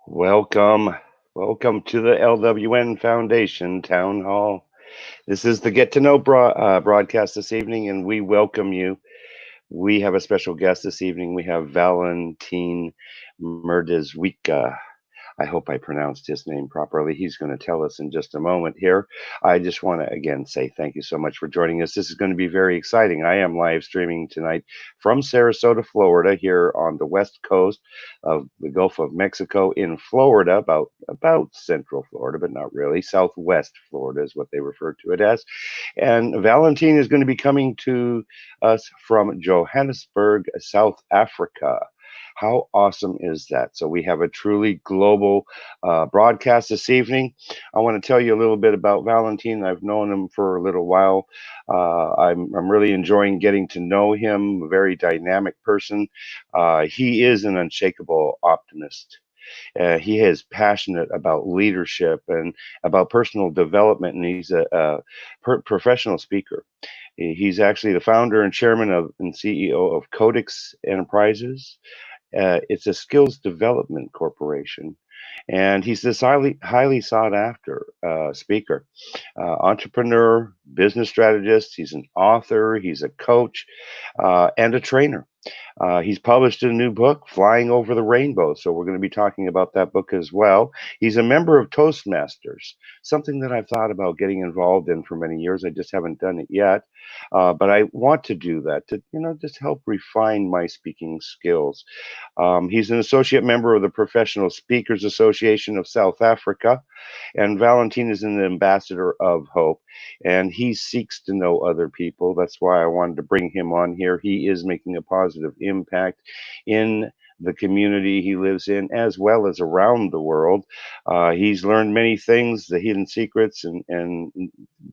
Welcome. Welcome to the LWN Foundation Town Hall. This is the Get to Know broadcast this evening, and we welcome you. We have a special guest this evening. We have Valentine Muradzwika. I hope I pronounced his name properly. He's going to tell us in just a moment here. I just want to again say thank you so much for joining us. This is going to be very exciting. I am live streaming tonight from Sarasota, Florida, here on the west coast of the Gulf of Mexico in Florida, about central Florida, but not really. Southwest Florida is what they refer to it as. And Valentine is going to be coming to us from Johannesburg, South Africa. How awesome is that? So we have a truly global broadcast this evening. I want to tell you a little bit about Valentine. I've known him for a little while. I'm really enjoying getting to know him, a very dynamic person. He is an unshakable optimist. He is passionate about leadership and about personal development, and he's a professional speaker. He's actually the founder and chairman of and CEO of Codix Enterprises. It's a skills development corporation, and he's this highly sought after speaker, entrepreneur, business strategist. He's an author, he's a coach, and a trainer. He's published a new book, Flying Over the Rainbow. So we're going to be talking about that book as well. He's a member of Toastmasters, something that I've thought about getting involved in for many years. I just haven't done it yet. But I want to do that to, just help refine my speaking skills. He's an associate member of the Professional Speakers Association of South Africa. And Valentine is an ambassador of hope, and he seeks to know other people. That's why I wanted to bring him on here. He is making a positive impact in the community he lives in, as well as around the world. He's learned many things, the hidden secrets, and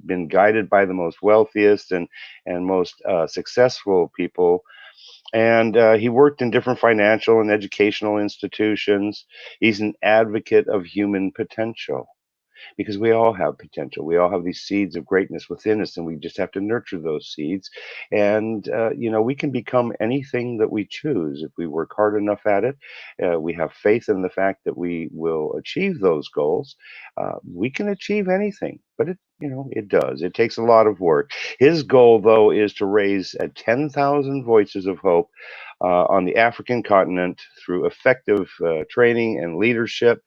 been guided by the most wealthiest and most successful people. And he worked in different financial and educational institutions. He's an advocate of human potential, because we all have potential. We all have these seeds of greatness within us, and we just have to nurture those seeds. And, we can become anything that we choose if we work hard enough at it. We have faith in the fact that we will achieve those goals. We can achieve anything, but it does. It takes a lot of work. His goal, though, is to raise 10,000 voices of hope on the African continent through effective training and leadership.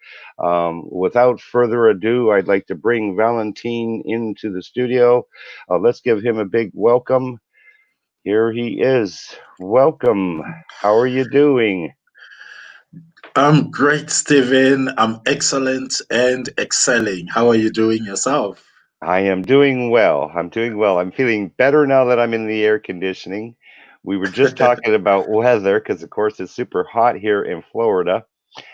Without further ado, I'd like to bring Valentine into the studio. Let's give him a big welcome. Here he is. Welcome. How are you doing? I'm great, Stephen. I'm excellent and excelling. How are you doing yourself? I am doing well. I'm doing well. I'm feeling better now that I'm in the air conditioning. We were just talking about weather because, of course, it's super hot here in Florida.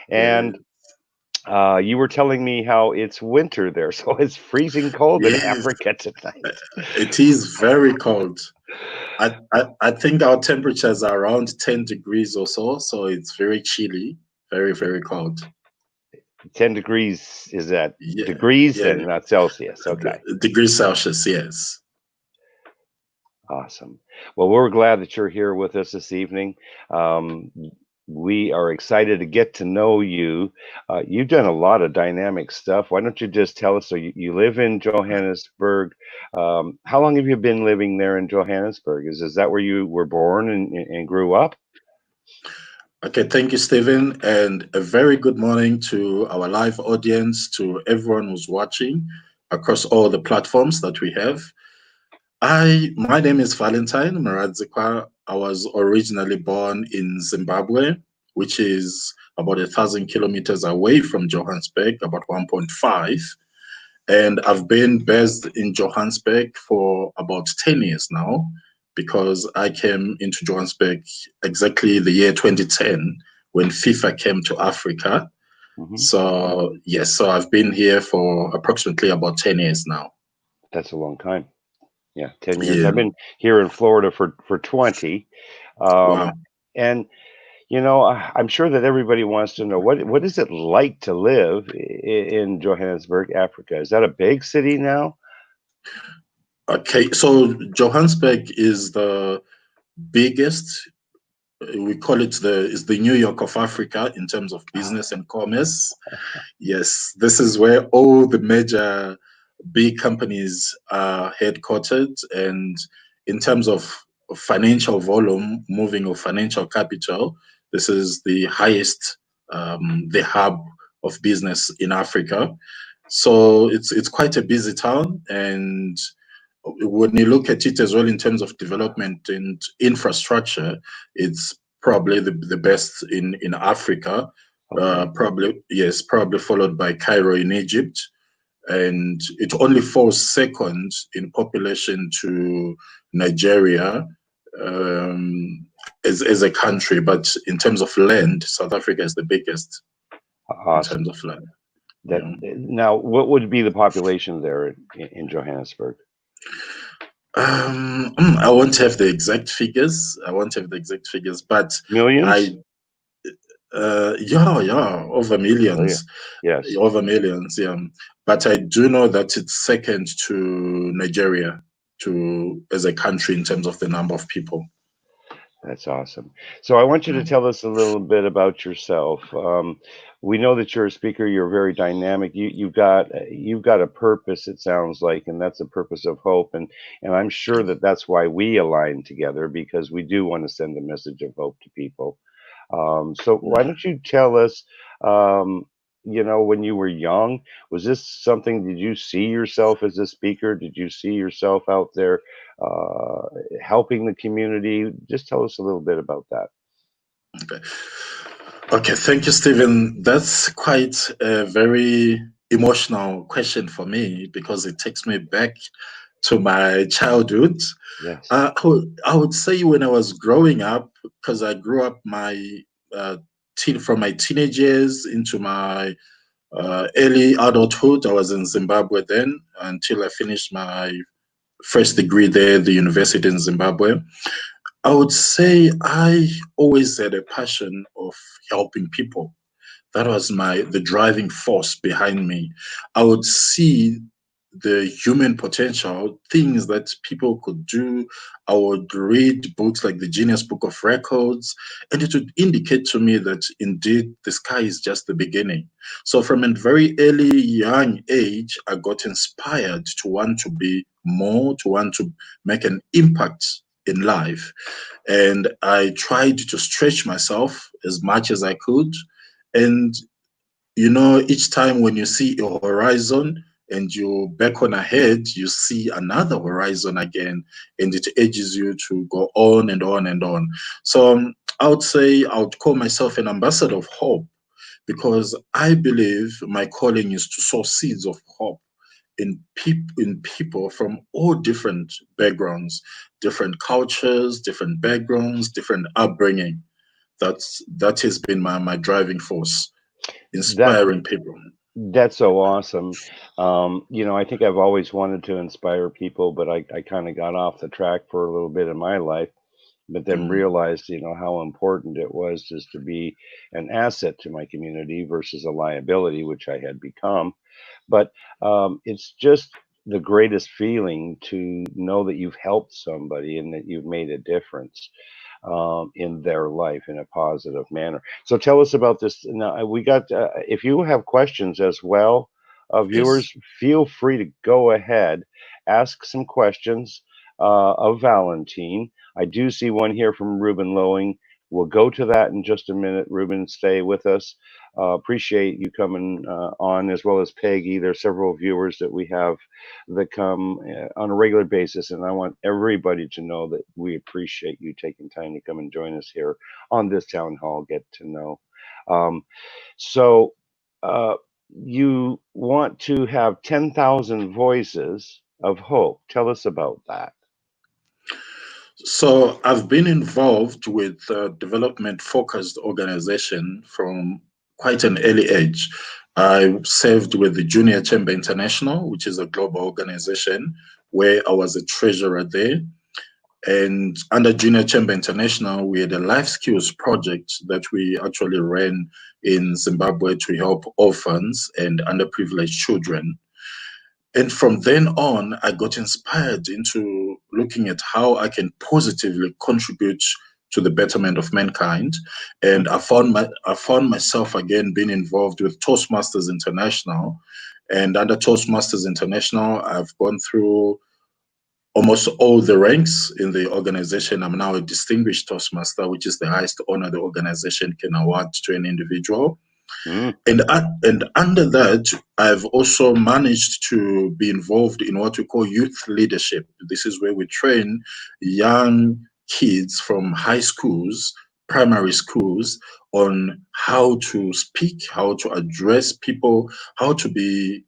Yeah. And you were telling me how it's winter there, so it's freezing cold in Yes, Africa tonight. it is very cold. I think our temperatures are around 10 degrees or so, so it's very chilly, very, very cold. 10 degrees, is that Yeah, degrees yeah, then, not Celsius? Okay, degrees Celsius, yes. awesome. Well, we're glad that you're here with us this evening. Um, we are excited to get to know you. You've done a lot of dynamic stuff. Why don't you just tell us? So you live in Johannesburg. How long have you been living there in Johannesburg? Is that where you were born and grew up? Okay, thank you, Stephen, and a very good morning to our live audience, to everyone who's watching across all the platforms that we have. My name is Valentine Muradzikwa. I was originally born in Zimbabwe, which is about 1,000 kilometers away from Johannesburg, about 1.5. And I've been based in Johannesburg for about 10 years now, because I came into Johannesburg exactly the year 2010 when FIFA came to Africa. Hmm. So, yes, so I've been here for approximately about 10 years now. That's a long time. Yeah, 10 years. Yeah, I've been here in Florida for 20. Um, wow. and I'm sure that everybody wants to know what is it like to live in Johannesburg, Africa? Is that a big city now? Okay, so Johannesburg is the biggest we call it the New York of Africa in terms of business and commerce. Yes, this is where all the major big companies are headquartered, and in terms of financial volume, moving of financial capital, this is the highest, the hub of business in Africa. So it's quite a busy town, and when you look at it as well in terms of development and infrastructure, it's probably the best in Africa. Okay. Probably, yes, probably followed by Cairo in Egypt, and it only falls second in population to Nigeria, as a country. But in terms of land, South Africa is the biggest in Awesome. terms of land. That Yeah. now, what would be the population there in Johannesburg? I won't have the exact figures. I won't have the exact figures, but Millions? I, yeah, over Oh yeah. millions, Yes. over millions, yeah. But I do know that it's second to Nigeria, to as a country in terms of the number of people. That's awesome. So I want you to Mm. tell us a little bit about yourself. We know that you're a speaker. You're very dynamic. You've got a purpose. It sounds like, and that's a purpose of hope. And I'm sure that that's why we align together, because we do want to send a message of hope to people. So why don't you tell us, um, when you were young, was this something, did you see yourself as a speaker? Did you see yourself out there uh, helping the community? Just tell us a little bit about that. Okay. Okay, thank you, Stephen. That's quite a very emotional question for me because it takes me back to my childhood. Yes. I would say when I was growing up, because I grew up my from my teenage years into my early adulthood. I was in Zimbabwe then until I finished my first degree there, the university in Zimbabwe. I would say I always had a passion of helping people. That was the driving force behind me. I would see the human potential, things that people could do. I would read books like the Genius Book of Records, and it would indicate to me that indeed the sky is just the beginning. So from a very early young age, I got inspired to want to be more, to want to make an impact in life. And I tried to stretch myself as much as I could. And each time when you see a horizon and you beckon ahead, you see another horizon again, and it urges you to go on and on and on. So I would say I would call myself an ambassador of hope because I believe my calling is to sow seeds of hope in people from all different backgrounds, different cultures, different backgrounds, different upbringing. That has been my driving force, That inspiring people. that's so awesome. I think I've always wanted to inspire people, but I kind of got off the track for a little bit in my life, but then Mm, realized, how important it was just to be an asset to my community versus a liability, which I had become. But it's just the greatest feeling to know that you've helped somebody and that you've made a difference in their life in a positive manner. So tell us about this. Now, we got, if you have questions as well, yes. viewers, feel free to go ahead, ask some questions of Valentine. I do see one here from Ruben Lowing. We'll go to that in just a minute. Ruben, stay with us. Appreciate you coming on, as well as Peggy. There's several viewers that we have that come on a regular basis, and I want everybody to know that we appreciate you taking time to come and join us here on this town hall. Get to know. Um, so, uh, you want to have 10,000 voices of hope. Tell us about that. So I've been involved with development focused organization from quite an early age. I served with the Junior Chamber International, which is a global organization where I was a treasurer there. And under Junior Chamber International, we had a life skills project that we actually ran in Zimbabwe to help orphans and underprivileged children. And from then on, I got inspired into looking at how I can positively contribute to the betterment of mankind. And I found myself again being involved with Toastmasters International. And under Toastmasters International, I've gone through almost all the ranks in the organization. I'm now a distinguished Toastmaster, which is the highest honor the organization can award to an individual. Mm. And under that, I've also managed to be involved in what we call youth leadership. This is where we train young kids from high schools, primary schools, on how to speak, how to address people, how to be,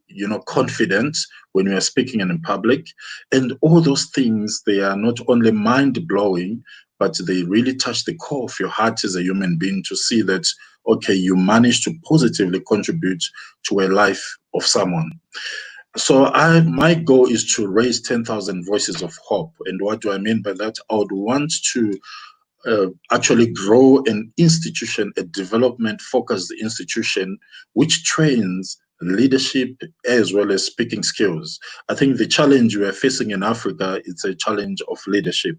confident when we are speaking in public. And all those things, they are not only mind-blowing, but they really touch the core of your heart as a human being to see that, okay, you managed to positively contribute to a life of someone. So my goal is to raise 10,000 voices of hope. And what do I mean by that? I would want to actually grow an institution, a development focused institution, which trains leadership as well as speaking skills. I think the challenge we are facing in Africa, it's a challenge of leadership.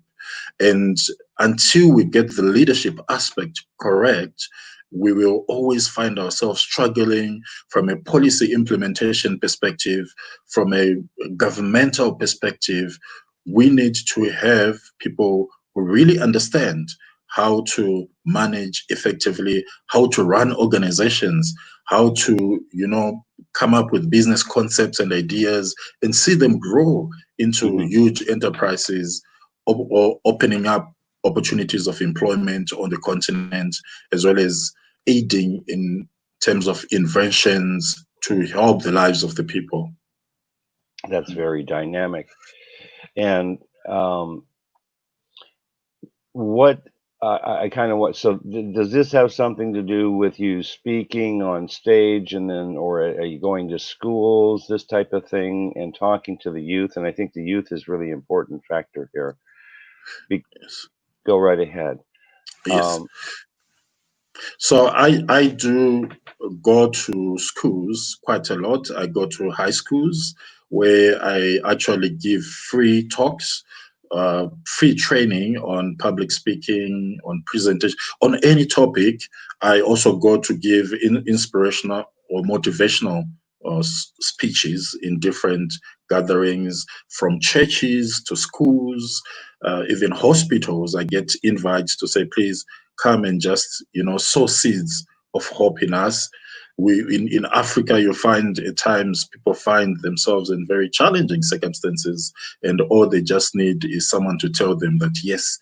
And until we get the leadership aspect correct, we will always find ourselves struggling from a policy implementation perspective, from a governmental perspective. We need to have people who really understand how to manage effectively, how to run organizations, how to, come up with business concepts and ideas and see them grow into Hmm. huge enterprises, or opening up opportunities of employment on the continent, as well as aiding in terms of inventions to help the lives of the people. That's very dynamic. And what I kind of what so does this have something to do with you speaking on stage, and then, or are you going to schools, this type of thing, and talking to the youth? And I think the youth is really important factor here. Be, Yes. go right ahead. Yes. Um, So I do go to schools quite a lot. I go to high schools where I actually give free talks, free training on public speaking, on presentation, on any topic. I also go to give inspirational or motivational speeches in different gatherings, from churches to schools, even hospitals. I get invites to say, please come and just, sow seeds of hope in us. In Africa, you find at times people find themselves in very challenging circumstances, and all they just need is someone to tell them that yes,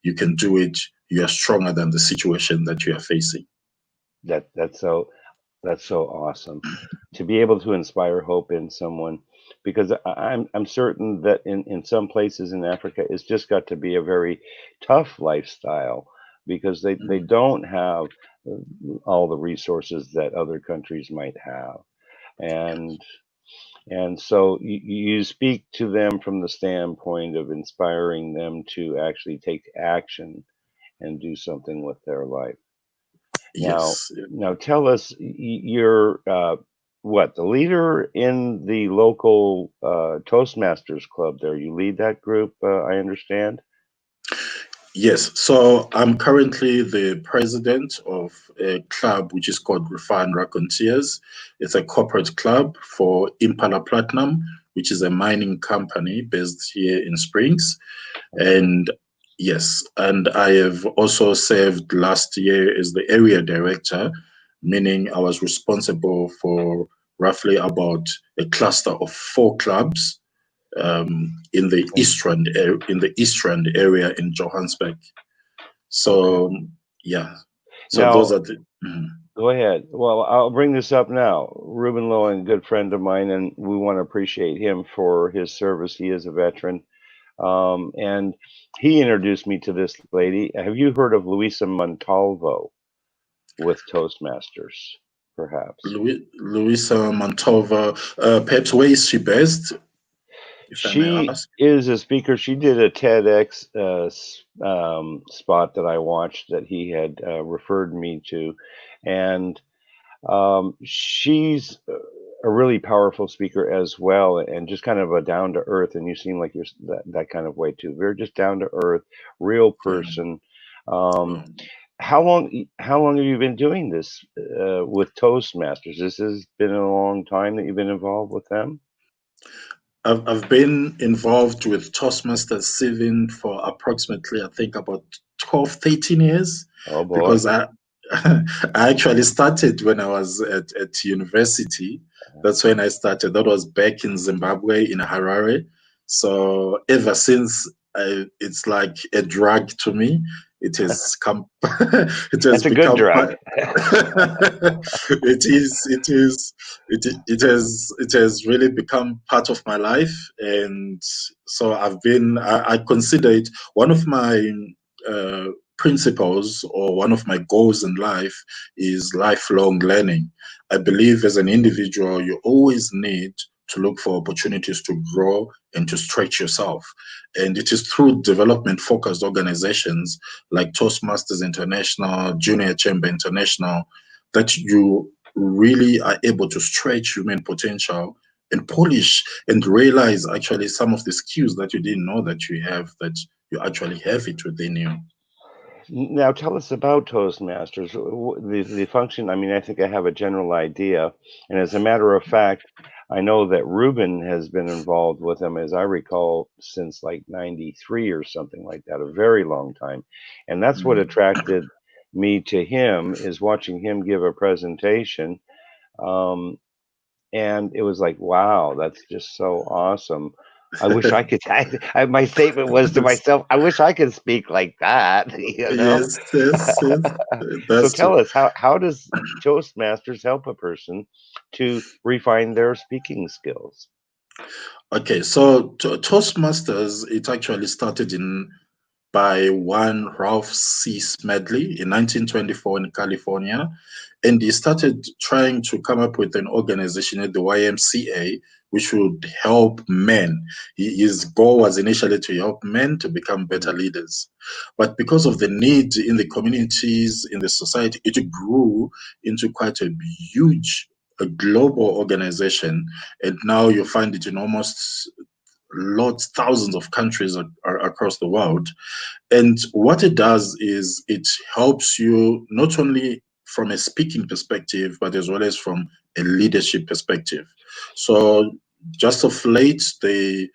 you can do it. You are stronger than the situation that you are facing. that's so awesome to be able to inspire hope in someone, because I'm certain that in some places in Africa it's just got to be a very tough lifestyle, because they don't have all the resources that other countries might have. and and so you speak to them from the standpoint of inspiring them to actually take action and do something with their life. Now, Yes. tell us, you're what, the leader in the local Toastmasters club there. You lead that group, I understand. Yes, so I'm currently the president of a club which is called Refined Raconteers. It's a corporate club for Impala Platinum, which is a mining company based here in Springs. Okay. And yes, and I have also served last year as the area director, meaning I was responsible for roughly about a cluster of 4 clubs in the Okay. East Rand area in Johannesburg. Okay. So yeah, so those Now, are the. Mhm. go ahead. Well, I'll bring this up now. Ruben Lowen, good friend of mine, and we want to appreciate him for his service. He is a veteran. And he introduced me to this lady. Have you heard of Luisa Montalvo with Toastmasters, perhaps? Luisa Mantova, perhaps where is she based, if I may She ask? is a speaker. She did a TEDx spot that I watched that he had referred me to, and she's a really powerful speaker as well, and just kind of a down to earth. And you seem like you're that kind of way too. Very just down to earth, real Yeah. person. Um, how long have you been doing this with Toastmasters? This has been a long time that you've been involved with them. I've been involved with Toastmasters 7 for approximately, I think, about 12, 13 years, Oh boy. because I I actually started when I was at university. That's when I started. That was back in Zimbabwe, in Harare. So ever since, it's like a drug to me. It has come. It has That's a good become drug. part. It is. It is. It has really become part of my life, and so I consider it one of my uh, principles, or one of my goals in life, is lifelong learning. I believe as an individual, you always need to look for opportunities to grow and to stretch yourself. And it is through development focused organizations like Toastmasters International, Junior Chamber International, that you really are able to stretch human potential and polish and realize actually some of the skills that you didn't know that you have, that you actually have it within you. Now tell us about Toastmasters. The function. I mean, I think I have a general idea, and as a matter of fact, I know that Ruben has been involved with them, as I recall, since like '93 or something like that, a very long time. And that's what Mm. attracted me to him, is watching him give a presentation. Um, and it was like, wow, that's just so awesome. I wish I could. My statement was to myself, I wish I could speak like that. Yes, yes, yes. So That's tell us, how does Toastmasters help a person to refine their speaking skills? okay. So Toastmasters, it actually started in by one Ralph C. Smedley in 1924 in California. And he started trying to come up with an organization at the YMCA, which would help men. His goal was initially to help men to become better leaders. But because of the need in the communities, in the society, it grew into quite a huge, a global organization. And now you find it in almost lots, thousands of countries across the world. And what it does is it helps you not only from a speaking perspective, but as well as from a leadership perspective. So just of late, they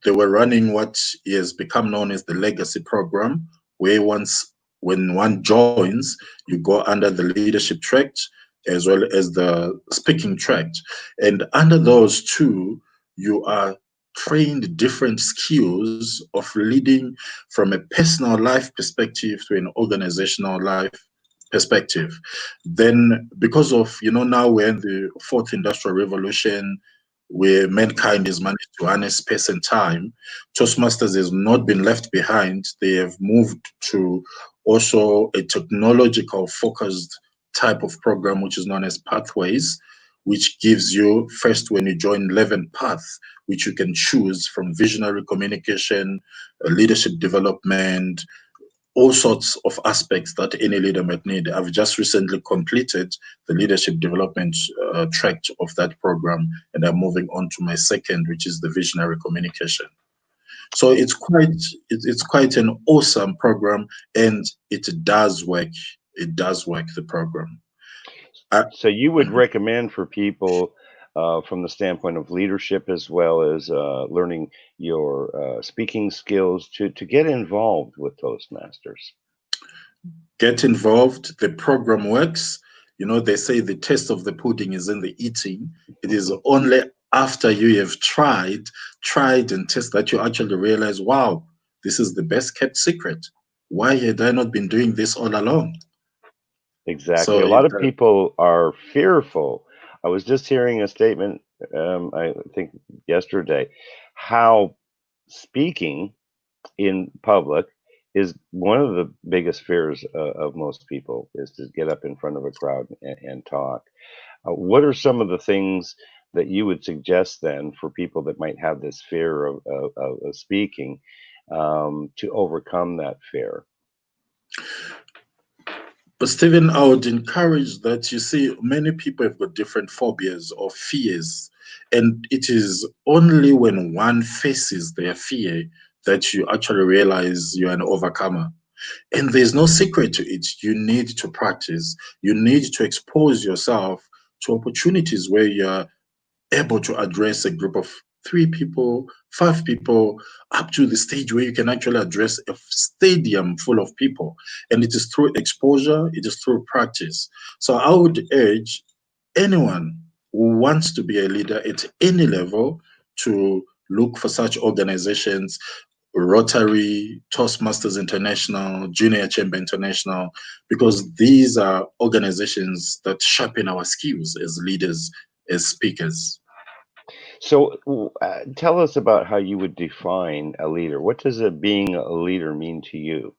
were running what has become known as the legacy program, where once when one joins, you go under the leadership tract as well as the speaking tract. And under those two, you are trained different skills of leading from a personal life perspective to an organizational life perspective. Then, because of, now we're in the fourth industrial revolution, where mankind is managed to harness space and time, Toastmasters has not been left behind. They have moved to also a technological focused type of program, which is known as Pathways, which gives you, first, when you join 11 paths, which you can choose from visionary communication, leadership development, all sorts of aspects that any leader might need. I've just recently completed the leadership development tract of that program, and I'm moving on to my second, which is the visionary communication. So it's quite an awesome program, and it does work. It does work, the program. I, So you would recommend for people, from the standpoint of leadership as well as learning your speaking skills, to get involved with Toastmasters. get involved. The program works. They say the taste of the pudding is in the eating. It is only after you have tried and tested, that you actually realize, wow, this is the best kept secret. Why had I not been doing this all along? Exactly. So A lot of people are fearful. I was just hearing a statement, I think yesterday, how speaking in public is one of the biggest fears of most people, is to get up in front of a crowd and talk. What are some of the things that you would suggest then for people that might have this fear of speaking, to overcome that fear? But Stephen, I would encourage that, you see, many people have got different phobias or fears. And it is only when one faces their fear that you actually realize you're an overcomer. And there's no secret to it. You need to practice. You need to expose yourself to opportunities where you're able to address a group of 3 people, 5 people, up to the stage where you can actually address a stadium full of people. And it is through exposure, it is through practice. So I would urge anyone who wants to be a leader at any level to look for such organizations. Rotary, Toastmasters International, Junior Chamber International, because these are organizations that sharpen our skills as leaders, as speakers. So tell us about how you would define a leader. What does being a leader mean to you?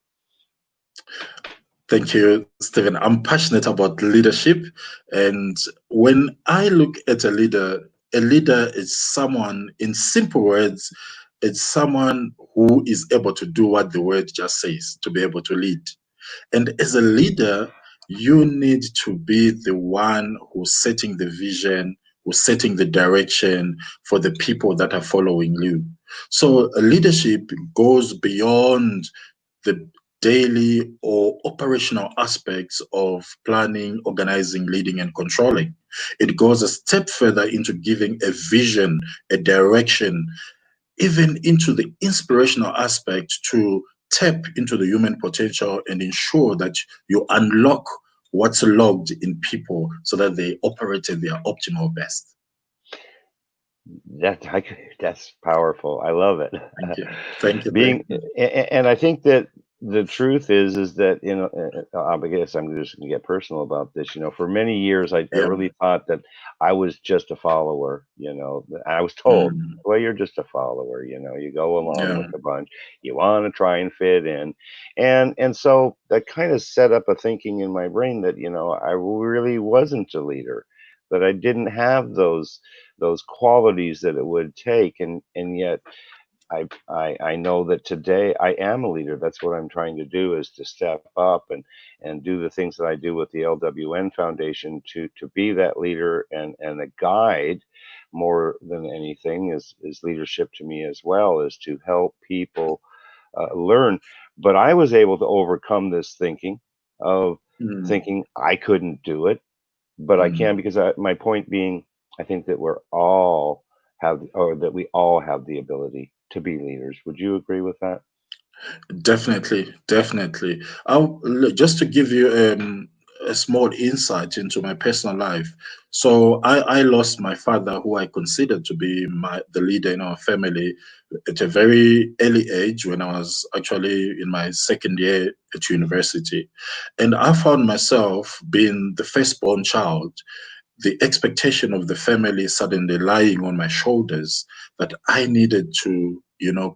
Thank you, Stephen. I'm passionate about leadership. And when I look at a leader is someone, in simple words, it's someone who is able to do what the word just says, to be able to lead. And as a leader, you need to be the one who's setting the vision, who's setting the direction for the people that are following you. So leadership goes beyond the daily or operational aspects of planning, organizing, leading, and controlling. It goes a step further into giving a vision, a direction, even into the inspirational aspect to tap into the human potential and ensure that you unlock what's logged in people so that they operate at their optimal best. That's powerful. I love it. Thank you. Thank you. Being, Thank you. and I think that the truth is that, I guess I'm just going to get personal about this. For many years, I Yeah. really thought that I was just a follower. I was told, Mm, well, you're just a follower. You go along yeah. with the bunch. You want to try and fit in, and so that kind of set up a thinking in my brain that I really wasn't a leader, that I didn't have those qualities that it would take, and yet I know that today I am a leader. That's what I'm trying to do, is to step up and do the things that I do with the LWN Foundation to be that leader and a guide. More than anything is leadership to me as well, is to help people learn. But I was able to overcome this thinking of Mm, thinking I couldn't do it, but I can, mm. because my point being, I think that we all have the ability to be leaders. Would you agree with that? Definitely, definitely. Just to give you a small insight into my personal life. So I lost my father, who I considered to be the leader in our family, at a very early age, when I was actually in my second year at university. And I found myself being the firstborn child, the expectation of the family suddenly lying on my shoulders, that I needed to,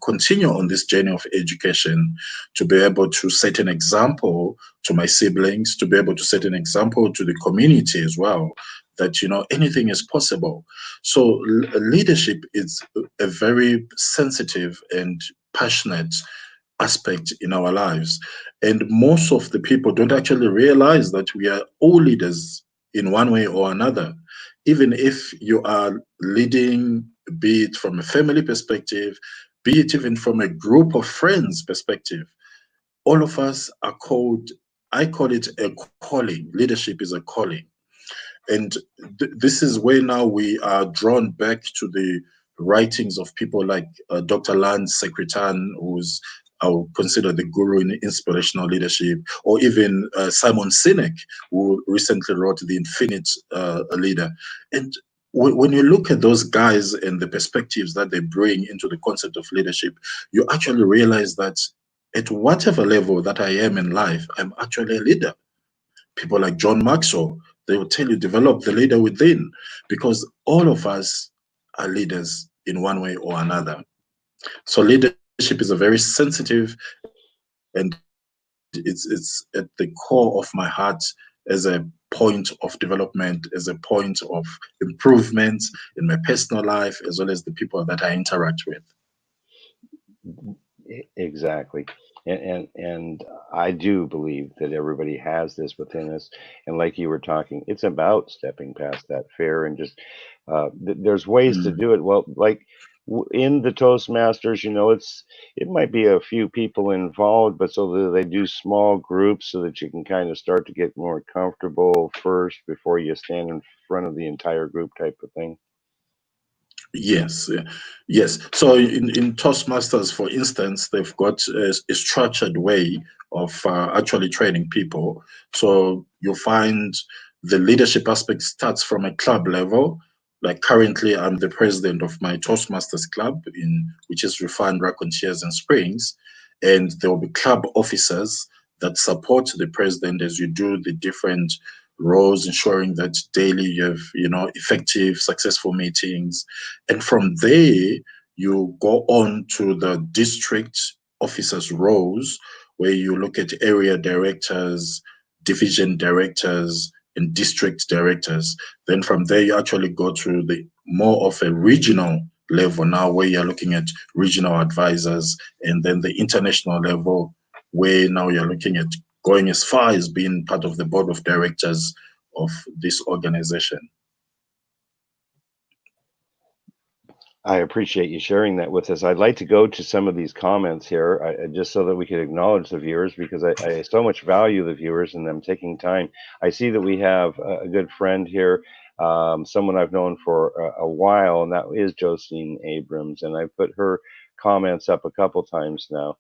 continue on this journey of education, to be able to set an example to my siblings, to be able to set an example to the community as well, that, anything is possible. So leadership is a very sensitive and passionate aspect in our lives. And most of the people don't actually realize that we are all leaders in one way or another. Even if you are leading, be it from a family perspective, be it even from a group of friends perspective, all of us are called, I call it a calling. Leadership is a calling. And this is where now we are drawn back to the writings of people like Dr. Lance Secretan, who's I would consider the guru in inspirational leadership, or even Simon Sinek, who recently wrote The Infinite Leader. And when you look at those guys and the perspectives that they bring into the concept of leadership, you actually realize that at whatever level that I am in life, I'm actually a leader. People like John Maxwell, they will tell you develop the leader within, because all of us are leaders in one way or another. So leadership is a very sensitive, and it's at the core of my heart, as a point of development, as a point of improvement in my personal life, as well as the people that I interact with. Exactly. And I do believe that everybody has this within us. And like you were talking, it's about stepping past that fear and just there's ways to Mm, do it. Well, like in the Toastmasters, it might be a few people involved, but so that they do small groups so that you can kind of start to get more comfortable first before you stand in front of the entire group type of thing. Yes, yes. So in Toastmasters, for instance, they've got a structured way of actually training people. So you find the leadership aspect starts from a club level. Like currently, I'm the president of my Toastmasters club, which is Refined Racontiers and Springs, and there will be club officers that support the president as you do the different roles, ensuring that daily you have effective, successful meetings, and from there, you go on to the district officers' roles, where you look at area directors, division directors, and district directors. Then from there, you actually go to the more of a regional level now, where you're looking at regional advisors, and then the international level, where now you're looking at going as far as being part of the board of directors of this organization. I appreciate you sharing that with us. I'd like to go to some of these comments here, just so that we can acknowledge the viewers, because I so much value the viewers and them taking time. I see that we have a good friend here, someone I've known for a while, and that is Josine Abrams, and I put her comments up a couple times now.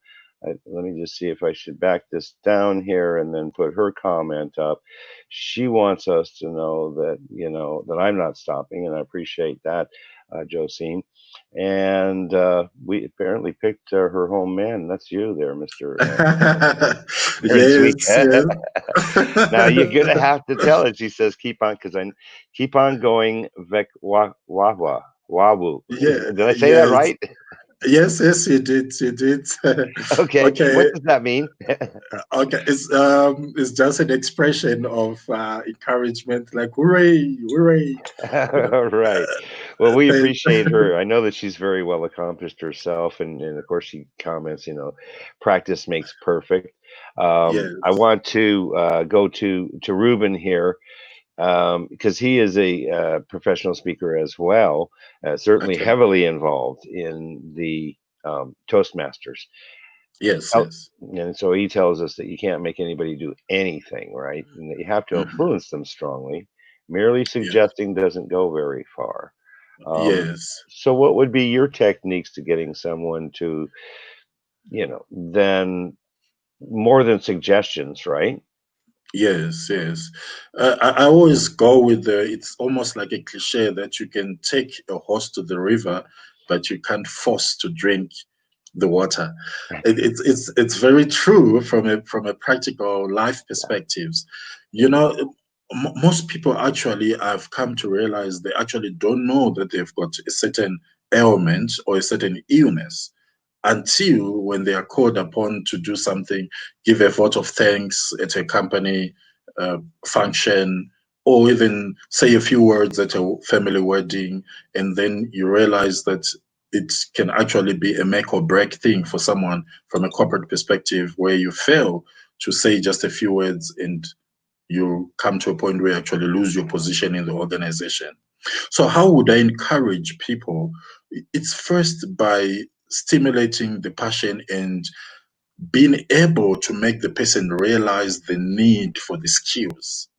Let me just see if I should back this down here and then put her comment up. She wants us to know that I'm not stopping, and I appreciate that, Josine. And we apparently picked her home man. That's you there, Mr. Yes, Muradzwika. yes. Now you're gonna have to tell it. She says, "Keep on," because I keep on going. Vek wah wawu. Yeah, Did I say that yes, right? yes, yes, you did, you did. Okay. Okay, What does that mean? okay, it's just an expression of encouragement, like hooray, hooray. You know, All right. Well, we then, appreciate her. I know that she's very well accomplished herself, and of course she comments, practice makes perfect. I yes, want to go to Ruben here, because he is a professional speaker as well, certainly okay, heavily involved in the Toastmasters. yes, Oh, yes. and so he tells us that you can't make anybody do anything, right? And that you have to Mhm. influence them strongly. Merely Yeah, suggesting doesn't go very far. Um, yes. so, what would be your techniques to getting someone to, then more than suggestions, right? Yes, yes. I always go with it's almost like a cliche that you can take a horse to the river, but you can't force to drink the water. It's very true from a practical life perspectives. You know, most people actually I've come to realize they actually don't know that they've got a certain ailment or a certain illness until when they are called upon to do something, give a vote of thanks at a company function, or even say a few words at a family wedding, and then you realize that it can actually be a make or break thing for someone from a corporate perspective, where you fail to say just a few words and you come to a point where you actually lose your position in the organization. So, how would I encourage people? It's first by stimulating the passion and being able to make the person realize the need for the skills.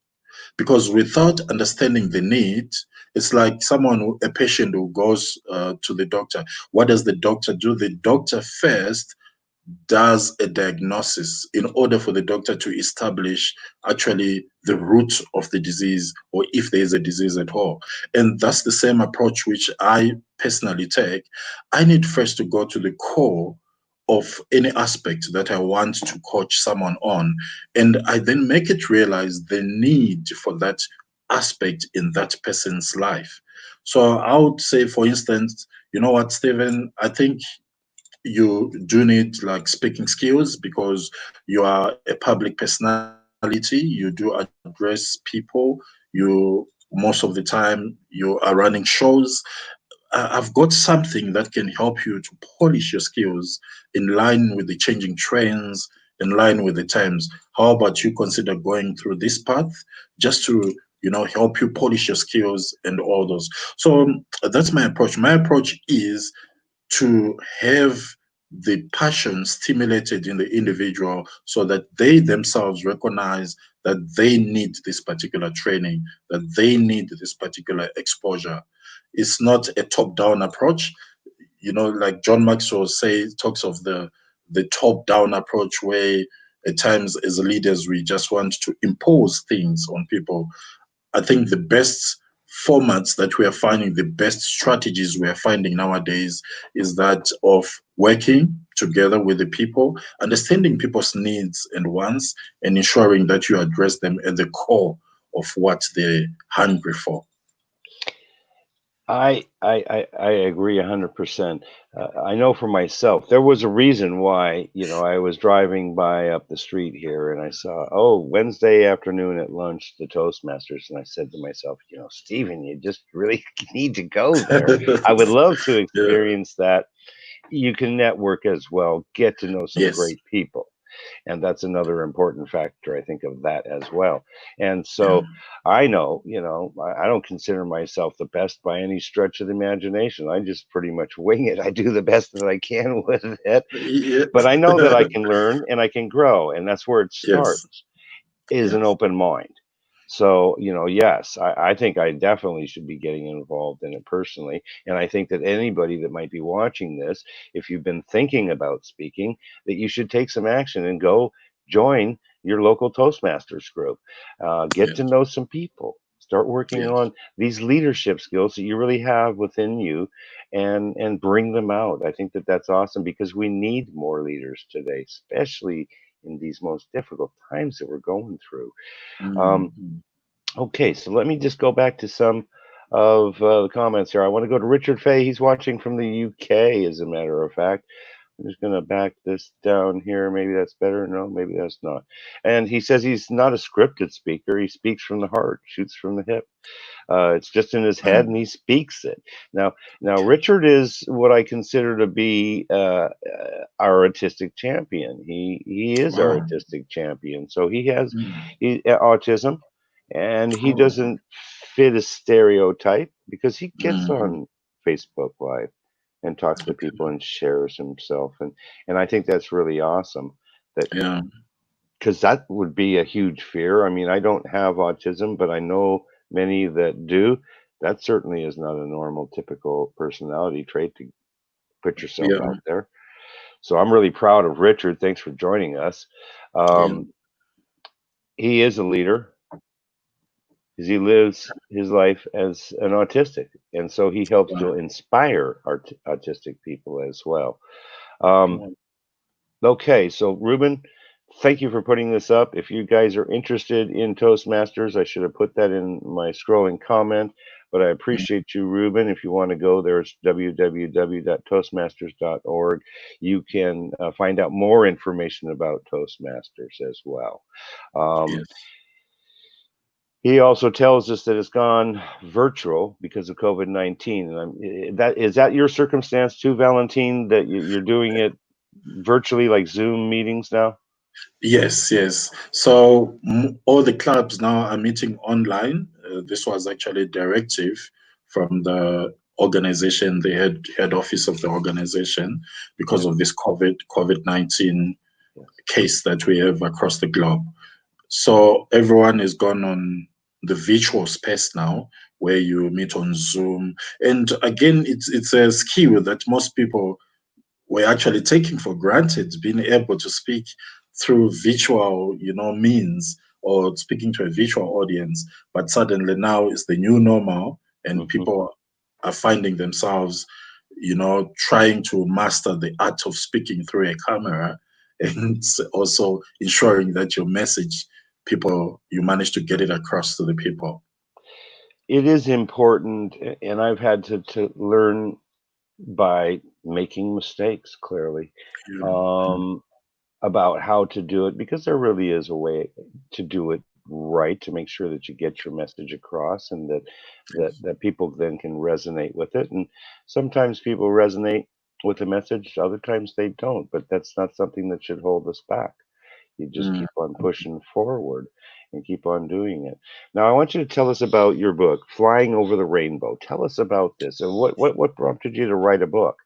Because without understanding the need, it's like a patient who goes to the doctor. What does the doctor do? The doctor first does a diagnosis in order for the doctor to establish actually the root of the disease, or if there is a disease at all. And that's the same approach which I personally take. I need first to go to the core of any aspect that I want to coach someone on, and I then make it realize the need for that aspect in that person's life. So I would say, for instance, you know what, Stephen, I think you do need like speaking skills because you are a public personality. You do address people. Most of the time you are running shows. I've got something that can help you to polish your skills in line with the changing trends, in line with the times. How about you consider going through this path just to help you polish your skills and all those. So that's my approach. My approach is to have the passion stimulated in the individual so that they themselves recognize that they need this particular training, that they need this particular exposure. It's not a top-down approach. Like John Maxwell talks of the top-down approach, where at times as leaders we just want to impose things on people. I think the best formats that we are finding, the best strategies we are finding nowadays, is that of working together with the people, understanding people's needs and wants, and ensuring that you address them at the core of what they're hungry for. I agree 100%. I know for myself, there was a reason why, I was driving by up the street here and I saw, oh, Wednesday afternoon at lunch, the Toastmasters. And I said to myself, Stephen, you just really need to go there. I would love to Yeah. experience that. You can network as well, get to know some Yes. great people. And that's another important factor, I think, of that as well. And Yeah. so I know, I don't consider myself the best by any stretch of the imagination. I just pretty much wing it. I do the best that I can with it, Yeah. but I know that I can learn and I can grow, and that's where it Yes. starts, is an Yes. open mind. So, yes, I think I definitely should be getting involved in it personally. And I think that anybody that might be watching this, if you've been thinking about speaking, that you should take some action and go join your local Toastmasters group. Get Yes. to know some people. Start working Yes. on these leadership skills that you really have within you, and bring them out. I think that that's awesome because we need more leaders today, especially in these most difficult times that we're going through. Um, Mhm. okay, so let me just go back to some of the comments here. I want to go to Richard Fay. He's watching from the UK, as a matter of fact. I'm just going to back this down here. Maybe that's better. No, maybe that's not. And he says he's not a scripted speaker. He speaks from the heart, shoots from the hip. It's just in his head, Wow. and he speaks it. Now, Richard is what I consider to be our artistic champion. He is our Wow. artistic champion. So he has Mm. autism, and he Oh. doesn't fit a stereotype because he gets Mhm. on Facebook Live and talks to Okay. people and shares himself, and I think that's really awesome. That Yeah. because that would be a huge fear. I mean, I don't have autism, but I know many that do. That certainly is not a normal, typical personality trait to put yourself Yeah. out there. So I'm really proud of Richard. Thanks for joining us. Yeah. Um, he is a leader because he lives his life as an autistic, and so he helps to Wow. inspire autistic people as well. Um, Okay, so Ruben, thank you for putting this up. If you guys are interested in Toastmasters, I should have put that in my scrolling comment, but I Mm. appreciate you, Ruben. If you want to go there, it's www.toastmasters.org. You can find out more information about Toastmasters as well. Um, Yes. he also tells us that it's gone virtual because of COVID-19. And that is that your circumstance too, Valentine, that you're doing it virtually like Zoom meetings now? Yes, yes. So all the clubs now are meeting online. This was actually a directive from the organization, the head office of the organization, because Yeah, of this COVID-19 yeah. case that we have across the globe. So everyone is gone on the virtual space now, where you meet on Zoom. And again, it's a skill that most people we're actually taking for granted, being able to speak through virtual, means, or speaking to a virtual audience. But suddenly now it's the new normal, and Hmm. people are finding themselves, trying to master the art of speaking through a camera, and also ensuring that your message, you manage to get it across to the people. It is important, and I've had to learn by making mistakes, clearly, Yeah. um, about how to do it because there really is a way to do it right to make sure that you get your message across and that people then can resonate with it. And sometimes people resonate with the message, other times they don't, but that's not something that should hold us back. You just Mm. keep on pushing forward and keep on doing it. Now, I want you to tell us about your book, Flying Over the Rainbow. Tell us about this and what prompted you to write a book?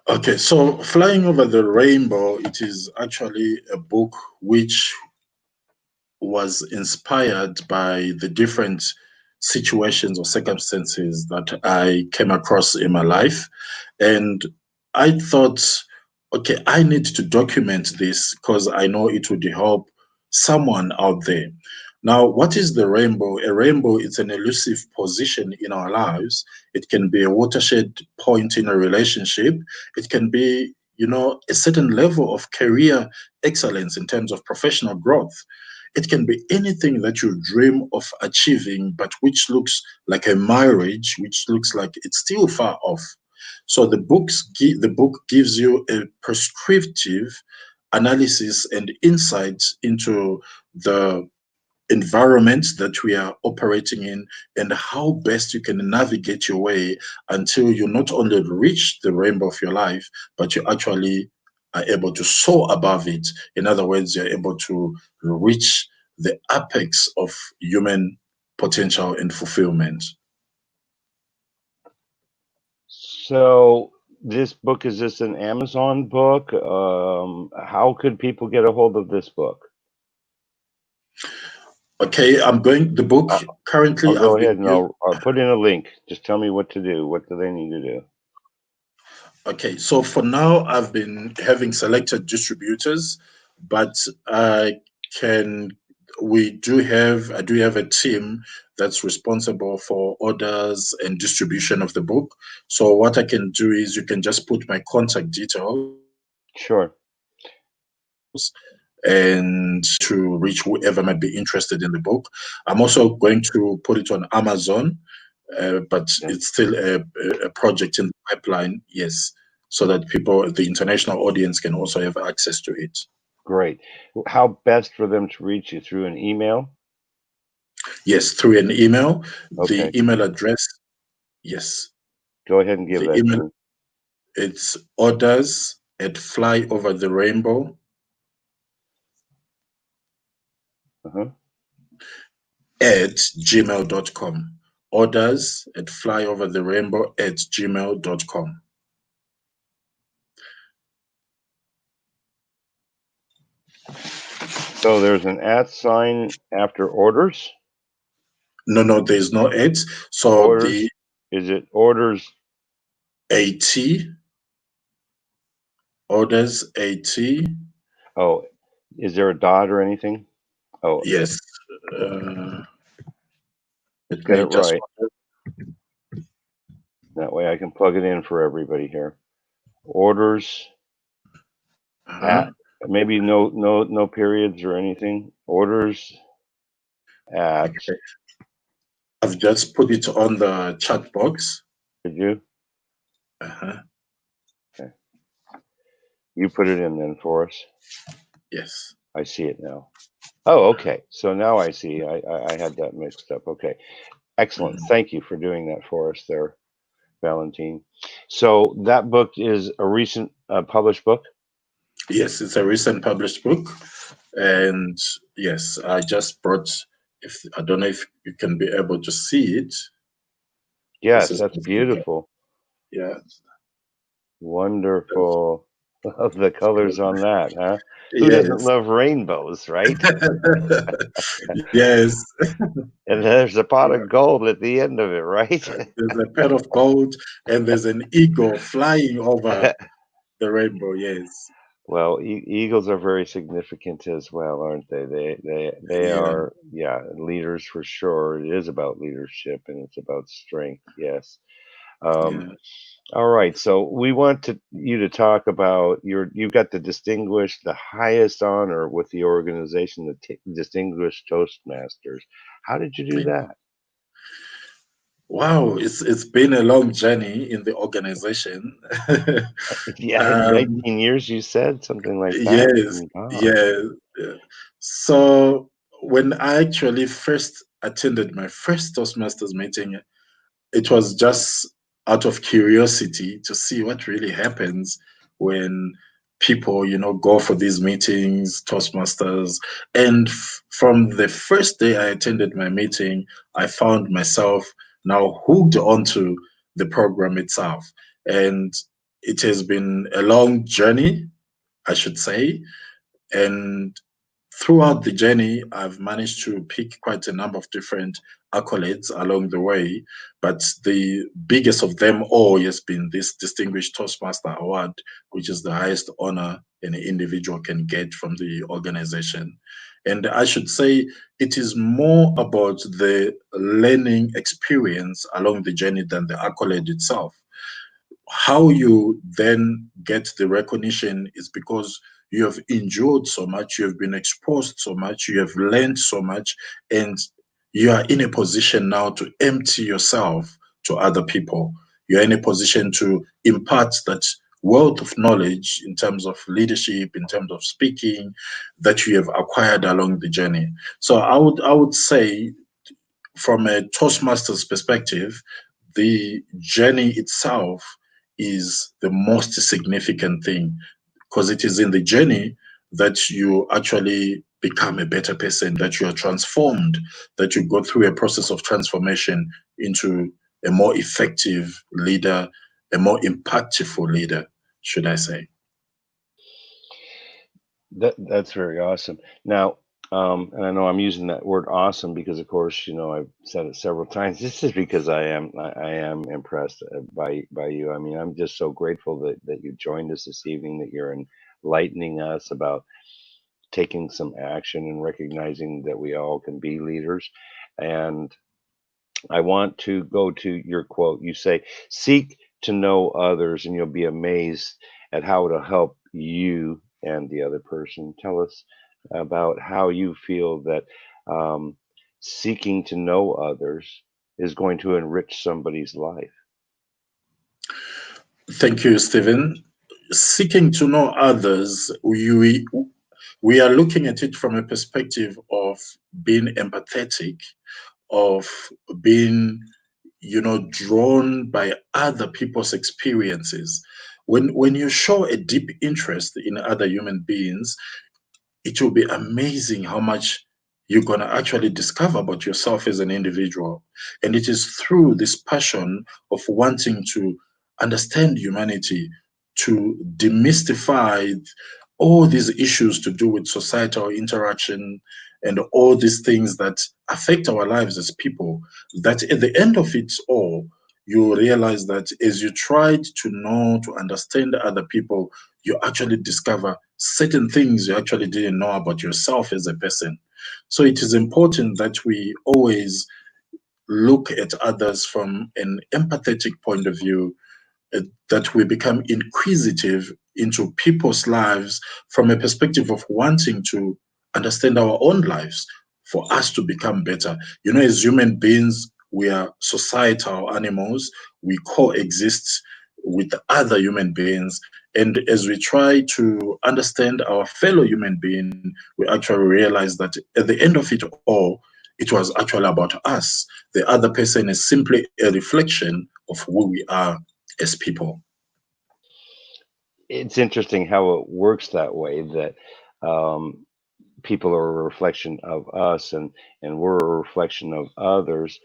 Okay, so Flying Over the Rainbow, it is actually a book which was inspired by the different situations or circumstances that I came across in my life. And I thought, okay, I need to document this because I know it would help someone out there. Now, what is the rainbow? A rainbow is an elusive position in our lives. It can be a watershed point in a relationship. It can be, a certain level of career excellence in terms of professional growth. It can be anything that you dream of achieving, but which looks like a marriage, which looks like it's still far off. So the book gives you a prescriptive analysis and insights into the environment that we are operating in and how best you can navigate your way until you not only reach the rainbow of your life, but you actually are able to soar above it. In other words, you're able to reach the apex of human potential and fulfillment. So this book, is this an Amazon book? How could people get a hold of this book? Okay, I'm going the book Uh, I'll currently go I've ahead been and using. I'll put in a link. Just tell me what to do. What do they need to do? Okay, so for now, I've been having selected distributors, but I can. I do have a team that's responsible for orders and distribution of the book. So what I can do is you can just put my contact details Sure. and to reach whoever might be interested in the book. I'm also going to put it on Amazon, but Okay. it's still a project in the pipeline, yes, so that the international audience can also have access to it. Great. How best for them to reach you? Through an email? Yes, through an email. The Okay. email address, yes, Go ahead and give the that to email, me. it's orders at flyovertherainbow Uh-huh. at gmail.com. Orders at flyovertherainbow at gmail.com. So there's an @ sign after orders. No, no, there's no at. So the Orders. Is it orders? AT, orders AT, Oh, is there a dot or anything? Oh, yes. Uh, let's Let get it me just, right. That way I can plug it in for everybody here. Orders uh-huh. at, maybe no periods or anything. Orders at. Okay. I've just put it on the chat box. Did you? Uh-huh. Okay. You put it in then for us. Yes. I see it now. Oh, okay. So now I see. I had that mixed up. Okay. Excellent. Mhm. Thank you for doing that for us there, Valentine. So that book is a recent published book. Yes, it's a recent published book. And yes, I just brought, if I don't know if you can be able to see it. This Yes, is, that's beautiful. yeah. Wonderful. Love the colors on that, huh? Who doesn't Yes. love rainbows, right? Yes. And there's a pot of gold at the end of it, right? There's a pair of gold and there's an eagle flying over the rainbow. Yes. Well, eagles are very significant as well, aren't they? They Yeah. are, yeah, leaders for sure. It is about leadership and it's about strength. Yes. Um, Yeah. all right. So we want you to talk about you've got the distinguished, the highest honor with the organization, the Distinguished Toastmasters. How did you do Yeah. that? Wow, it's been a long journey in the organization. Yeah, um, 19 years, you said something like that. yes, My God. yeah, yeah. So when I actually first attended my first Toastmasters meeting, it was just out of curiosity to see what really happens when people, go for these meetings, Toastmasters. And from the first day I attended my meeting, I found myself now hooked onto the program itself. And it has been a long journey, I should say. And throughout the journey, I've managed to pick quite a number of different accolades along the way, but the biggest of them all has been this Distinguished Toastmaster Award, which is the highest honor an individual can get from the organization. And I should say it is more about the learning experience along the journey than the accolade itself. How you then get the recognition is because you have endured so much, you have been exposed so much, you have learned so much, and you are in a position now to empty yourself to other people. You're in a position to impart that wealth of knowledge in terms of leadership, in terms of speaking, that you have acquired along the journey. So I would say, from a Toastmasters perspective, the journey itself is the most significant thing, because it is in the journey that you actually become a better person, that you are transformed, that you go through a process of transformation into a more effective leader, a more impactful leader, should I say. That's very awesome. Now, and I know I'm using that word awesome because, of course, I've said it several times. This is because I am impressed by you. I mean, I'm just so grateful that you joined us this evening, that you're enlightening us about taking some action and recognizing that we all can be leaders. And I want to go to your quote. You say, "Seek to know others, and you'll be amazed at how it'll help you and the other person." Tell us about how you feel that um, seeking to know others is going to enrich somebody's life. Thank you, Stephen. Seeking to know others, we are looking at it from a perspective of being empathetic, of being, drawn by other people's experiences. When you show a deep interest in other human beings, it will be amazing how much you're going to actually discover about yourself as an individual. And it is through this passion of wanting to understand humanity, to demystify all these issues to do with societal interaction and all these things that affect our lives as people, that at the end of it all, you realize that as you tried to know, to understand other people, you actually discover certain things you actually didn't know about yourself as a person. So it is important that we always look at others from an empathetic point of view, that we become inquisitive into people's lives from a perspective of wanting to understand our own lives for us to become better. As human beings, we are societal animals. We coexist with other human beings. And as we try to understand our fellow human being, we actually realize that at the end of it all, it was actually about us. The other person is simply a reflection of who we are as people. It's interesting how it works that way, that um, people are a reflection of us, and we're a reflection of others.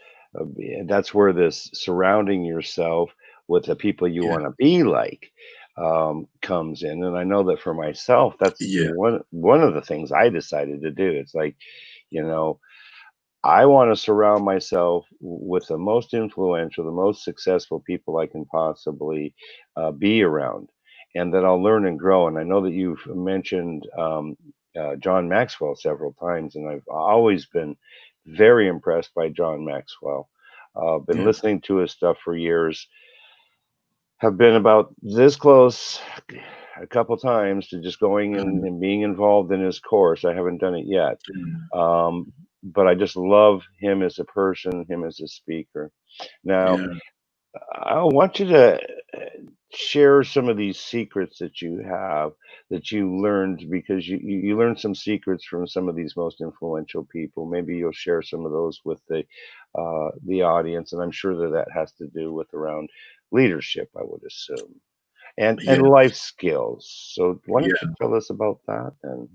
That's where this surrounding yourself with the people you Yeah, want to be like comes in. And I know that for myself, that's yeah, one of the things I decided to do. It's like, you know I want to surround myself with the most influential, the most successful people I can possibly be around, and that I'll learn and grow. And I know that you've mentioned John Maxwell several times, and I've always been very impressed by John Maxwell. Been yeah, listening to his stuff for years. Have been about this close a couple times to just going in mm, and being involved in his course. I haven't done it yet, mm, but I just love him as a person, him as a speaker. Now, yeah, I want you to share some of these secrets that you have, that you learned, because you learned some secrets from some of these most influential people. Maybe you'll share some of those with the audience, and I'm sure that that has to do with around leadership, I would assume, and yeah, life skills. So why don't you yeah. tell us about that? And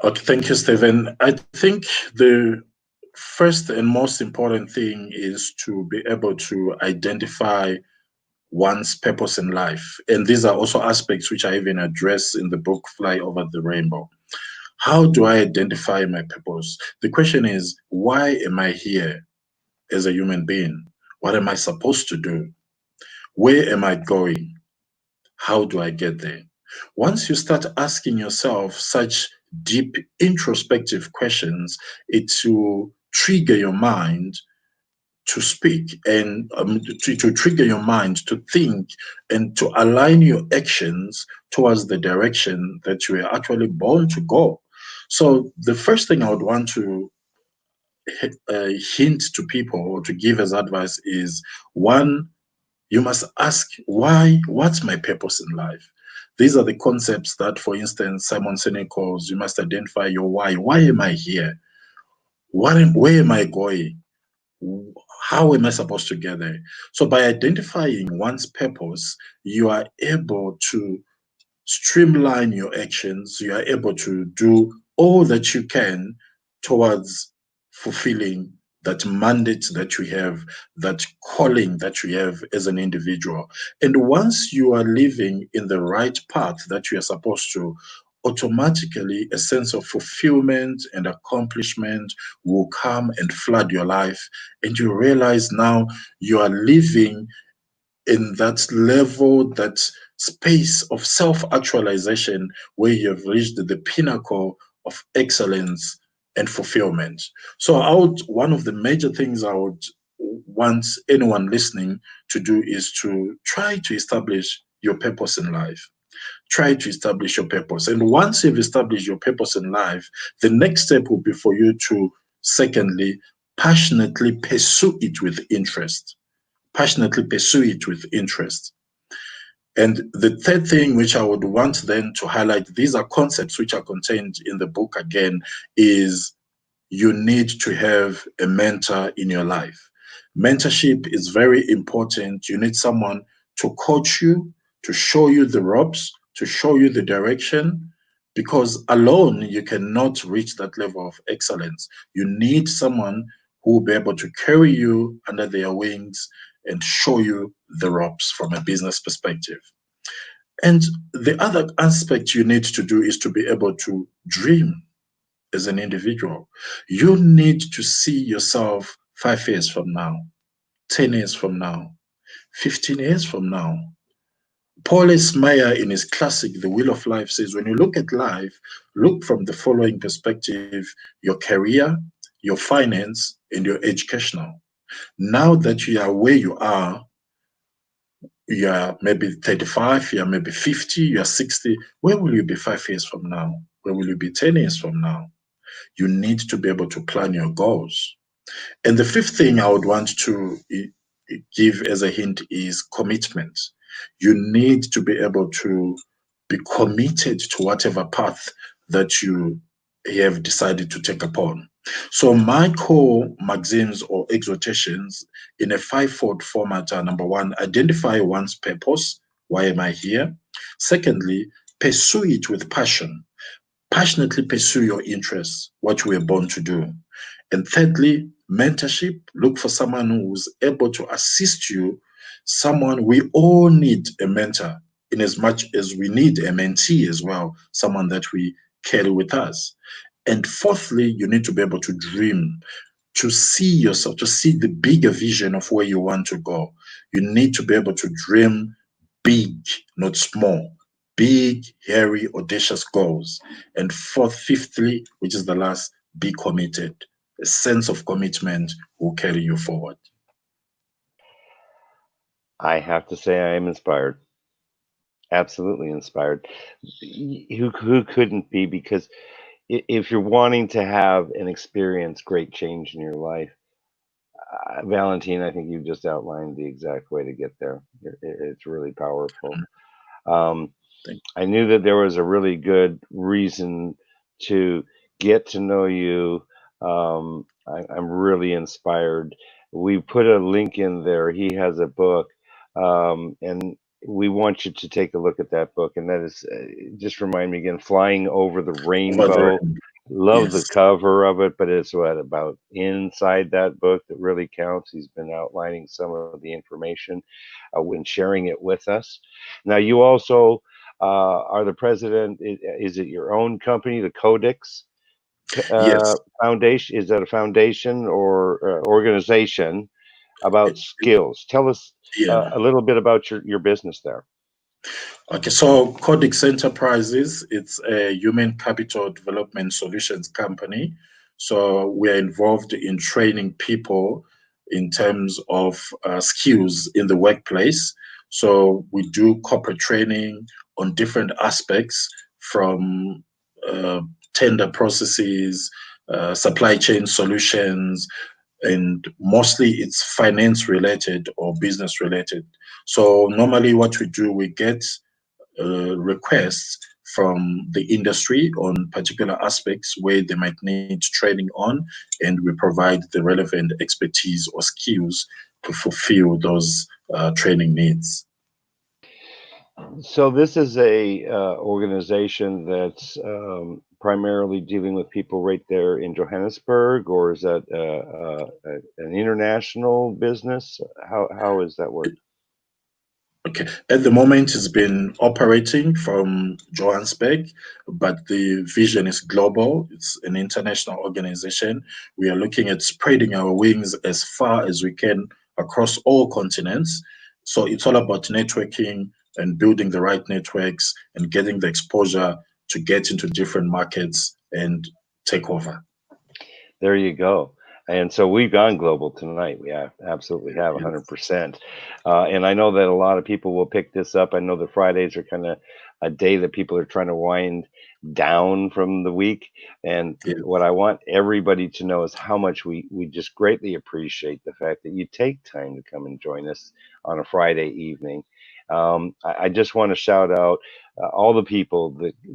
Okay, thank you, Stephen. I think the first and most important thing is to be able to identify one's purpose in life. And these are also aspects which I even address in the book Fly Over the Rainbow. How do I identify my purpose? The question is, why am I here as a human being? What am I supposed to do? Where am I going? How do I get there? Once you start asking yourself such deep introspective questions, it will trigger your mind to speak and to trigger your mind to think and to align your actions towards the direction that you are actually born to go. So the first thing I would want to hint to people or to give as advice is, one, you must ask why. What's my purpose in life? These are the concepts that, for instance, Simon Sinek calls, you must identify your why. Why am I here? Where am I going? How am I supposed to get there? So by identifying one's purpose, you are able to streamline your actions. You are able to do all that you can towards fulfilling that mandate that you have, that calling that you have as an individual. And once you are living in the right path that you are supposed to, automatically a sense of fulfillment and accomplishment will come and flood your life. And you realize now you are living in that level, that space of self-actualization where you have reached the pinnacle of excellence and fulfillment. So one of the major things I would want anyone listening to do is to try to establish your purpose in life. Try to establish your purpose. And once you've established your purpose in life, the next step will be for you to, secondly, passionately pursue it with interest. Passionately pursue it with interest. And the third thing which I would want then to highlight, these are concepts which are contained in the book again, is you need to have a mentor in your life. Mentorship is very important. You need someone to coach you, to show you the ropes, to show you the direction, because alone you cannot reach that level of excellence. You need someone who will be able to carry you under their wings and show you the ropes from a business perspective. And the other aspect you need to do is to be able to dream as an individual. You need to see yourself 5 years from now, 10 years from now, 15 years from now. Paul S. Meyer, in his classic, The Wheel of Life, says, when you look at life, look from the following perspective: your career, your finance, and your educational. Now that you are where you are maybe 35, you are maybe 50, you are 60, where will you be 5 years from now? Where will you be 10 years from now? You need to be able to plan your goals. And the fifth thing I would want to give as a hint is commitment. You need to be able to be committed to whatever path that you have decided to take upon. So my core maxims or exhortations in a five-fold format are: number one, identify one's purpose. Why am I here? Secondly, pursue it with passion. Passionately pursue your interests, what you were born to do. And thirdly, mentorship. Look for someone who's able to assist you. We all need a mentor in as much as we need a mentee as well, someone that we carry with us. And fourthly, you need to be able to dream, to see yourself, to see the bigger vision of where you want to go. You need to be able to dream big, not small. Big, hairy, audacious goals. And fifthly, which is the last, be committed. A sense of commitment will carry you forward. I have to say I am inspired. Absolutely inspired. Who couldn't be? Because if you're wanting to have and experience great change in your life, Valentine, I think you just outlined the exact way to get there. It's really powerful. Um, Thank I knew that there was a really good reason to get to know you. I'm really inspired. We put a link in there. He has a book, and we want you to take a look at that book. And that is, just remind me again, Flying Over the you. Over Rainbow. there. Love the Yes. cover of it, but it's what about inside that book that really counts. He's been outlining some of the information when sharing it with us. Now, you also are the president. Is it your own company, the Codix Yes. Foundation? Is that a foundation or organization about skills? Tell us Yeah. a little bit about your business there. Okay, so Codix Enterprises, it's a human capital development solutions company. So we are involved in training people in terms of skills in the workplace. So we do corporate training on different aspects from uh, tender processes, supply chain solutions, and mostly it's finance related or business related. So normally what we do, we get requests from the industry on particular aspects where they might need training on, and we provide the relevant expertise or skills to fulfill those training needs. So this is a organization that's primarily dealing with people right there in Johannesburg, or is that an international business? How is that work? Okay. At the moment, it's been operating from Johannesburg, but the vision is global. It's an international organization. We are looking at spreading our wings as far as we can across all continents. So it's all about networking and building the right networks and getting the exposure to get into different markets and take over. There you go. And so we've gone global tonight. We absolutely have Yes. 100%. And I know that a lot of people will pick this up. I know the Fridays are kind of a day that people are trying to wind down from the week. And what Yes. I want everybody to know is how much we just greatly appreciate the fact that you take time to come and join us on a Friday evening. I just want to shout out all the people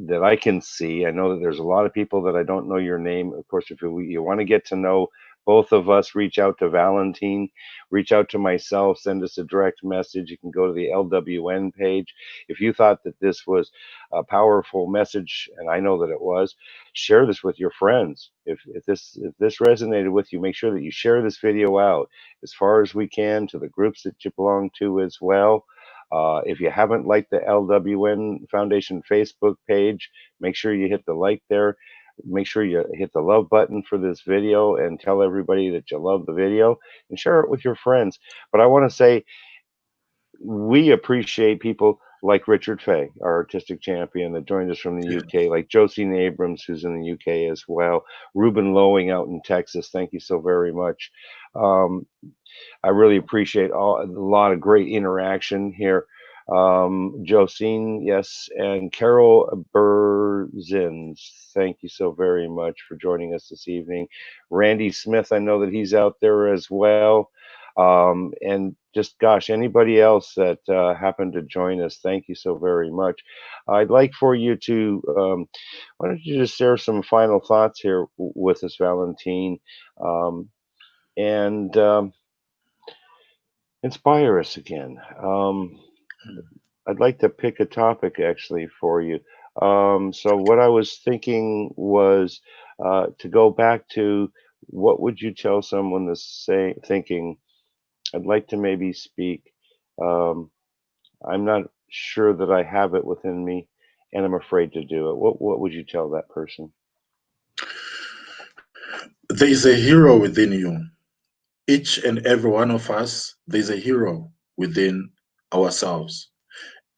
that I can see. I know that there's a lot of people that I don't know your name. Of course, if you want to get to know both of us, reach out to Valentine, reach out to myself, send us a direct message. You can go to the LWN page. If you thought that this was a powerful message, and I know that it was, share this with your friends. If this resonated with you, make sure that you share this video out as far as we can to the groups that you belong to as well. If you haven't liked the LWN Foundation Facebook page, make sure you hit the like there. Make sure you hit the love button for this video and tell everybody that you love the video and share it with your friends. But I want to say we appreciate people like Richard Fay, our artistic champion that joined us from the Yeah. UK, like Josine Abrams, who's in the UK as well, Ruben Lowing out in Texas. Thank you so very much. Um, I really appreciate a lot of great interaction here. Josine, yes, and Carol Berzins, thank you so very much for joining us this evening. Randy Smith, I know that he's out there as well. And just gosh, anybody else that happened to join us, thank you so very much. I'd like for you to, why don't you just share some final thoughts here with us, Valentine, and inspire us again. I'd like to pick a topic actually for you. So what I was thinking was to go back to what would you tell someone that's thinking, I'd like to maybe speak. Um, I'm not sure that I have it within me, and I'm afraid to do it. What would you tell that person? There is a hero within you. Each and every one of us, there's a hero within ourselves.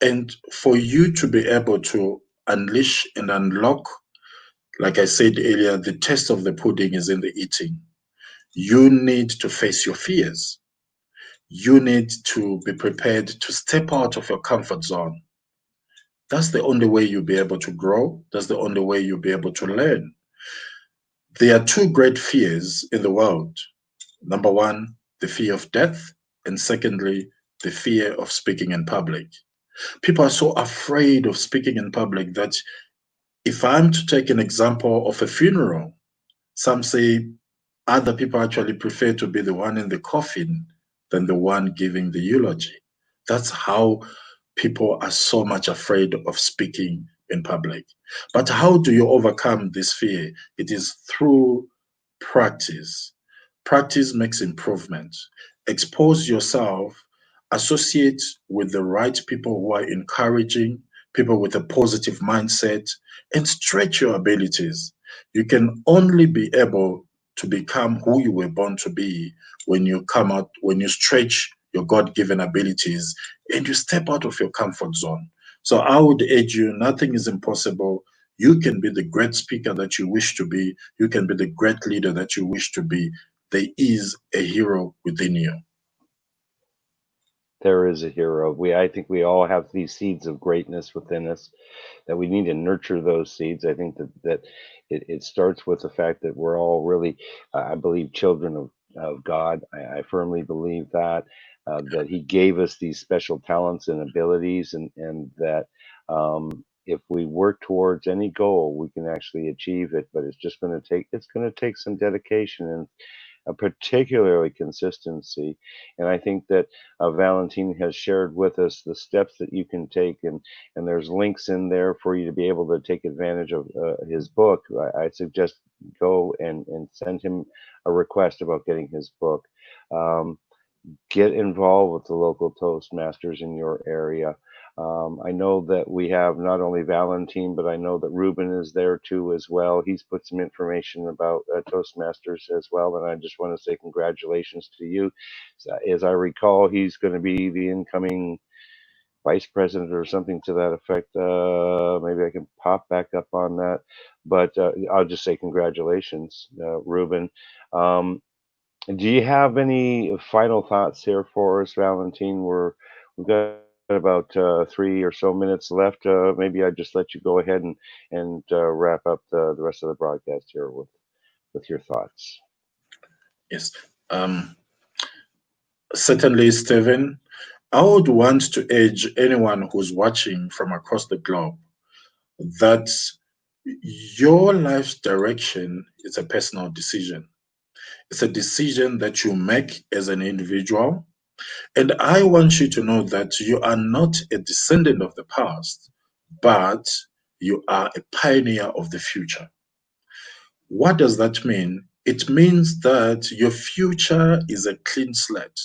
And for you to be able to unleash and unlock, like I said earlier, the taste of the pudding is in the eating. You need to face your fears. You need to be prepared to step out of your comfort zone. That's the only way you'll be able to grow. That's the only way you'll be able to learn. There are two great fears in the world. Number one, the fear of death. And secondly, the fear of speaking in public. People are so afraid of speaking in public that if I'm to take an example of a funeral, some say other people actually prefer to be the one in the coffin than the one giving the eulogy. That's how people are so much afraid of speaking in public. But how do you overcome this fear? It is through practice. Practice makes improvement. Expose yourself, associate with the right people who are encouraging, people with a positive mindset, and stretch your abilities. You can only be able to become who you were born to be when you come out, when you stretch your God given abilities and you step out of your comfort zone. So I would urge you, nothing is impossible. You can be the great speaker that you wish to be. You can be the great leader that you wish to be. There is a hero within you. There is a hero. I think we all have these seeds of greatness within us that we need to nurture those seeds. I think that it starts with the fact that we're all really, I believe, children of God. I firmly believe that He gave us these special talents and abilities, and that if we work towards any goal, we can actually achieve it. But it's going to take some dedication and particularly consistency. And I think that Valentine has shared with us the steps that you can take, and there's links in there for you to be able to take advantage of his book. I suggest go and send him a request about getting his book. Um, get involved with the local Toastmasters in your area. I know that we have not only Valentine, but I know that Ruben is there too as well. He's put some information about Toastmasters as well, and I just want to say congratulations to you. As I recall, he's going to be the incoming vice president or something to that effect. Maybe I can pop back up on that, but I'll just say congratulations, Ruben. Um, do you have any final thoughts here for us, Valentine? We've got about 3 or so minutes left. Maybe I just let you go ahead and wrap up the rest of the broadcast here with your thoughts. Yes. Um, Certainly, Stephen. I would want to urge anyone who's watching from across the globe that your life's direction is a personal decision. It's a decision that you make as an individual. And I want you to know that you are not a descendant of the past, but you are a pioneer of the future. What does that mean? It means that your future is a clean slate.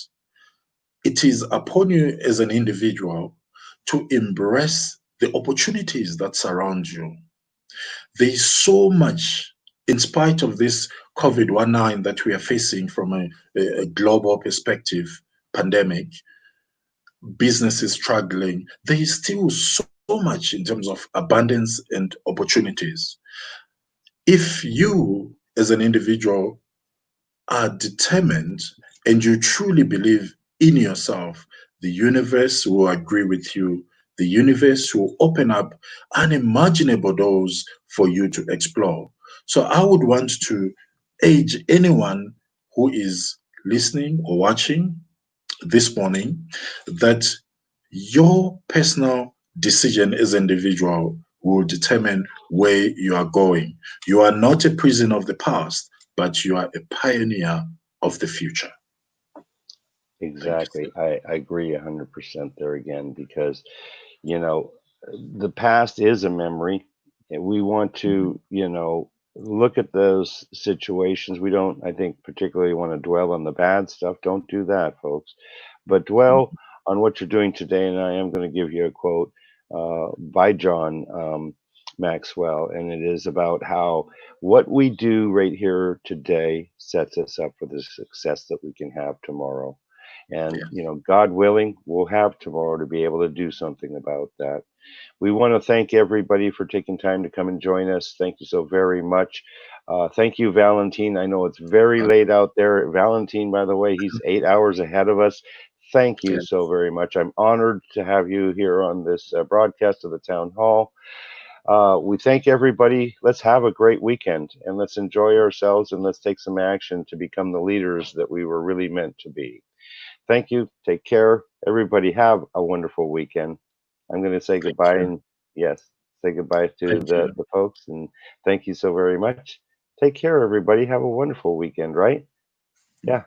It is upon you as an individual to embrace the opportunities that surround you. There is so much, in spite of this COVID-19 that we are facing from a global perspective, pandemic, businesses struggling, there is still so much in terms of abundance and opportunities. If you, as an individual, are determined and you truly believe in yourself, the universe will agree with you. The universe will open up unimaginable doors for you to explore. So I would want to urge anyone who is listening or watching this morning that your personal decision as an individual will determine where you are going. You are not a prisoner of the past, but you are a pioneer of the future. Thank you, Exactly. Steve. I agree 100% there again because, you know, the past is a memory. And we want Mhm. to, look at those situations. We don't, I think, particularly want to dwell on the bad stuff. Don't do that, folks. But dwell on what you're doing today. And I am going to give you a quote by John Maxwell. And it is about how what we do right here today sets us up for the success that we can have tomorrow. And, Yeah, God willing, we'll have tomorrow to be able to do something about that. We want to thank everybody for taking time to come and join us. Thank you so very much. Thank you, Valentine. I know it's very uh, late out there. Valentine, by the way, he's 8 hours ahead of us. Thank you yeah. so very much. I'm honored to have you here on this broadcast of the town hall. We thank everybody. Let's have a great weekend and let's enjoy ourselves and let's take some action to become the leaders that we were really meant to be. Thank you. Take care. Everybody have a wonderful weekend. I'm going to say Thank goodbye you. and yes, say goodbye to Thank you. the folks and thank you so very much. Take care, everybody. Have a wonderful weekend, right? Yeah.